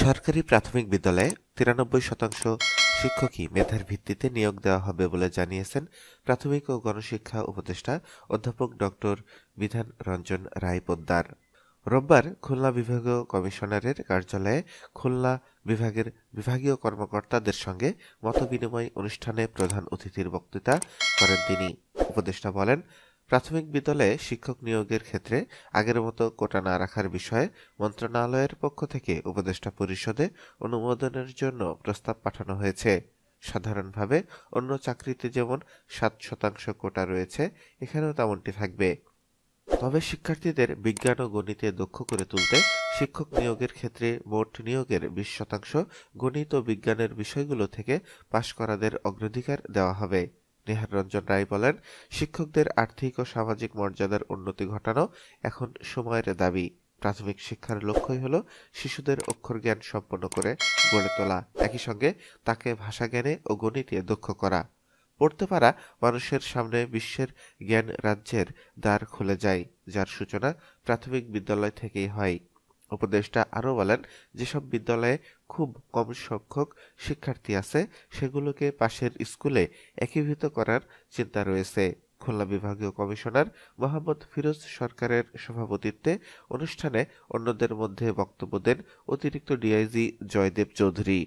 সরকারি প্রাথমিক বিদ্যালয়ে ৯৩% শিক্ষকই মেধার ভিত্তিতে নিয়োগ দেওয়া হবে বলে জানিয়েছেন প্রাথমিক ও গণশিক্ষা উপদেষ্টা অধ্যাপক ডক্টর বিধান রঞ্জন রায় পোদ্দার। রোববার খুলনা বিভাগীয় কমিশনারের কার্যালয়ে খুলনা বিভাগের বিভাগীয় কর্মকর্তাদের সঙ্গে মতবিনিময় অনুষ্ঠানে প্রধান অতিথির বক্তৃতা করেন তিনি। উপদেষ্টা বলেন, প্রাথমিক বিদ্যালয়ে শিক্ষক নিয়োগের ক্ষেত্রে আগের মতো কোটা না রাখার বিষয়ে মন্ত্রণালয়ের পক্ষ থেকে উপদেষ্টা পরিষদে অনুমোদনের জন্য প্রস্তাব পাঠানো হয়েছে। সাধারণভাবে অন্য চাকরিতে যেমন ৭% কোটা রয়েছে, এখানেও তেমনটি থাকবে। তবে শিক্ষার্থীদের বিজ্ঞান ও গণিতে দক্ষ করে তুলতে শিক্ষক নিয়োগের ক্ষেত্রে মোট নিয়োগের ২০% গণিত ও বিজ্ঞানের বিষয়গুলো থেকে পাশ করাদের অগ্রাধিকার দেওয়া হবে। নেহার রঞ্জন রায় বলেন, শিক্ষকদের আর্থিক ও সামাজিক মর্যাদার উন্নতি ঘটানো এখন সময়ের দাবি। প্রাথমিক শিক্ষার লক্ষ্যই হল শিশুদের অক্ষর জ্ঞান সম্পন্ন করে গড়ে তোলা, একই সঙ্গে তাকে ভাষা জ্ঞানে ও গণিতে দক্ষ করা। পড়তে পারা মানুষের সামনে বিশ্বের জ্ঞান রাজ্যের দ্বার খুলে যায়, যার সূচনা প্রাথমিক বিদ্যালয় থেকেই হয়। উপদেষ্টা আরও বলেন, যেসব বিদ্যালয়ে খুব কম সংখ্যক শিক্ষার্থী আছে সেগুলোকে পাশের স্কুলে একীভূত করার চিন্তা রয়েছে। খুলনা বিভাগীয় কমিশনার মোহাম্মদ ফিরোজ সরকারের সভাপতিত্বে অনুষ্ঠানে অন্যদের মধ্যে বক্তব্য দেন অতিরিক্ত ডিআইজি জয়দেব চৌধুরী।